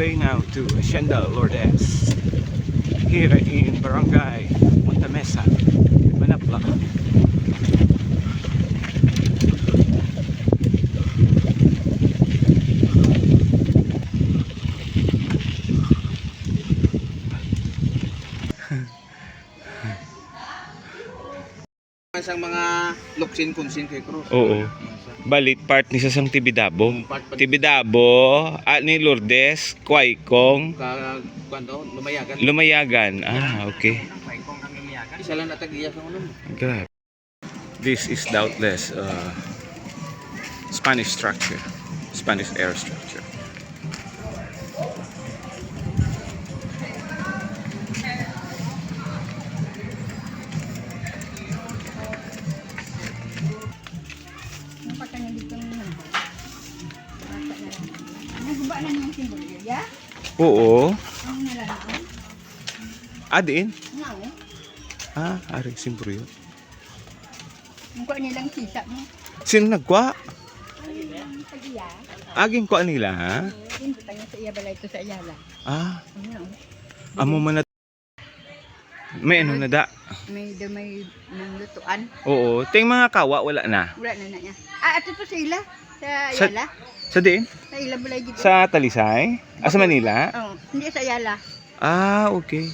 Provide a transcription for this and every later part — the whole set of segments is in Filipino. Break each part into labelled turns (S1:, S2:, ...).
S1: way now to Hacienda Lourdes here in Barangay Punta Mesa, Manapla.
S2: Sang mga luksin kunsin kay Cruz.
S1: Oo. Balit part ni sa sang Tibidabo. Tibidabo, ni Lourdes, Quaykong,
S2: Kwando, lumayagan.
S1: Lumayagan. Ah, okay.
S2: Quaykong kang lumayagan. Isa lang natag-iya sa ulo.
S1: Grabe. This is doubtless Spanish structure, Spanish air structure.
S3: Naguba na yung simbolo, ya?
S1: Oo.
S3: Ang nalalakon?
S1: Adin?
S3: Nga eh.
S1: Ah, ari simpro yun.
S3: Mukha nilang sisa mo.
S1: Sino nagkwa?
S3: Ang tag-iya.
S1: Aging kwa nila, ha?
S3: Hindi tayo sa iya balay ito sa Ayala.
S1: Ah,
S3: Ano?
S1: amo man na. May ano na da?
S3: May damay ng lutuan.
S1: Oo. Ting mga kawa, wala na.
S3: Wala na niya. Ah, ato to sa ila. Sa
S1: Sa-
S3: Ayala.
S1: Sa din?
S3: Sa ila balay dito.
S1: Sa Talisay? Ah, sa Manila?
S3: Oh, hindi sa Ayala.
S1: Ah, okay.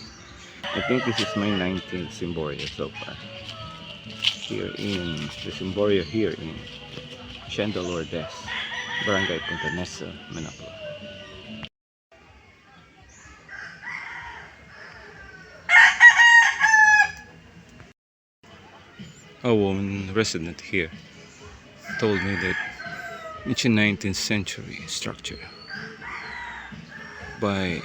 S1: I think this is my 19th Simboria so far. Here in the Simboria here in Hacienda Lourdes, Barangay Punta Mesa, Manapla. A woman resident here told me that it's a 19th century structure by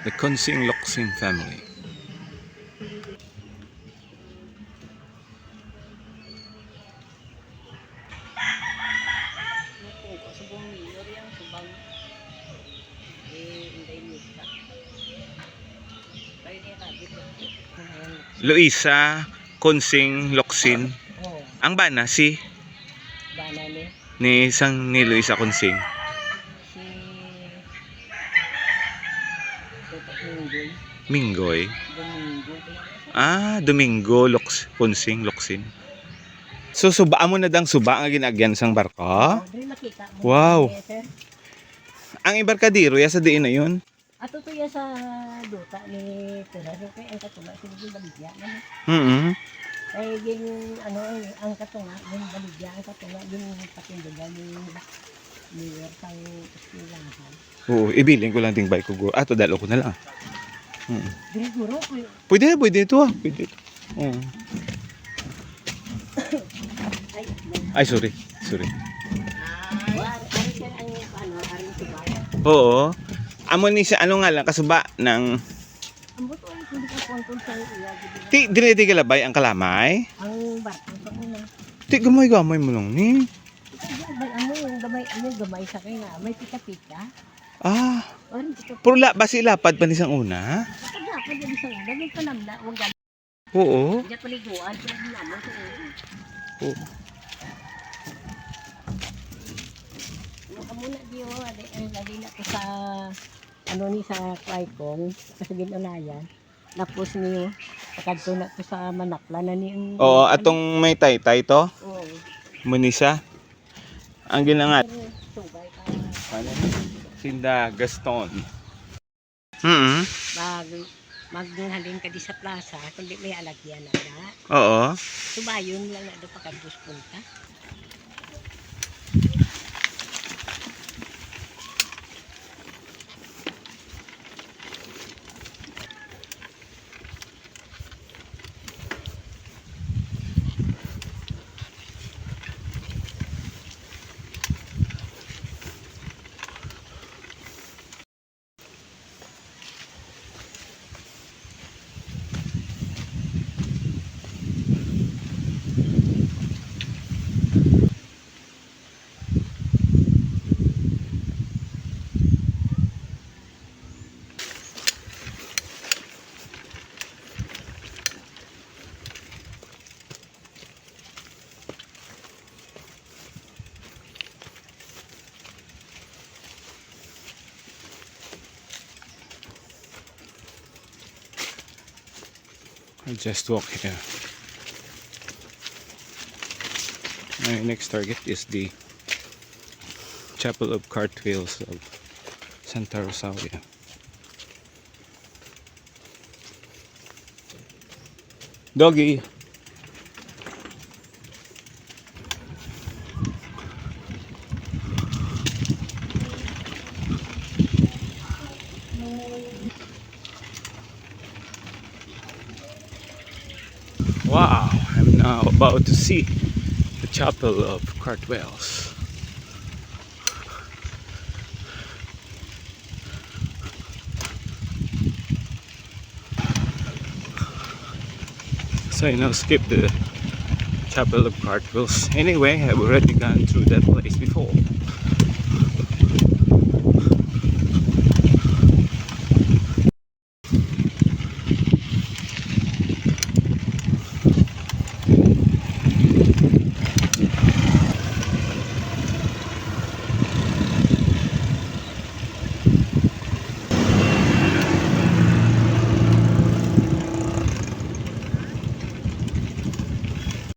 S1: the Consing Locsin family. Luisa Consing Locsin.
S3: Oh,
S1: Ang bana si
S3: bana
S1: ni ni Luisa Consing.
S3: Si Minggoy.
S1: Minggoy.
S3: Domingo.
S1: Ah, Domingo Consing Locsin. So subaan mo na dang suba ang ginagyan sang barko?
S3: Dili makita mo.
S1: Wow.
S3: Eh, sir.
S1: Ang ibarkadero ya sa diin na yun.
S3: Ato to ya sa duta ni Tira. Kaya ang katula sa baligya.
S1: Mm.
S3: Ay gin ano ang katunga, gin baligya ang katunga, gin patindagan ni sang istilahan.
S1: Oo, ibilin ko lang ding bike ko. Ato dalo ko na lang.
S3: Dili guro
S1: Pwede ito ah. Pwede ito. Oo.
S3: ay
S1: Ay, sorry. Sorry.
S3: ari sir ang ano, ari subay.
S1: Oo. Amo ni siya, ano nga lang, kasuba ng...
S3: Ang buto ay hindi ka kontol sa iya.
S1: Di galabay ang kalamay?
S3: Ang barko sa una.
S1: Ti, gamay-gamay mo lang ni.
S3: Gamay sa kanya. May pika-pika.
S1: Ah,
S3: Orin ito.
S1: purla, basi lapad pa ni sang una?
S3: Kapag ako dyan sa una, may panamla. Huwag gano'n.
S1: Oo.
S3: Diyan paliguan. Diyan naman sa una.
S1: Oo.
S3: Maka muna diyo. Dali na ko sa ano ni sa Quaykong. Kasi ginulayan. Tapos niyo. Pagkadto na ko sa Manapla na ni.
S1: Oo, atong may taytay to.
S3: Oo.
S1: Munisa. Ang ginangat.
S3: Subay ka.
S1: Ano? Sinda Gaston.
S3: Maghalin ka di sa plaza. Kundi may alagyan na na.
S1: Oo.
S3: Subayon lang na doon pagkabus punta.
S1: I'll just walk here. My next target is the Chapel of Cartwheels of Santa Rosalia. Doggy! Wow, I'm now about to see the Chapel of Cartwheels. So I now skip the Chapel of Cartwheels. Anyway, I've already gone through that place before.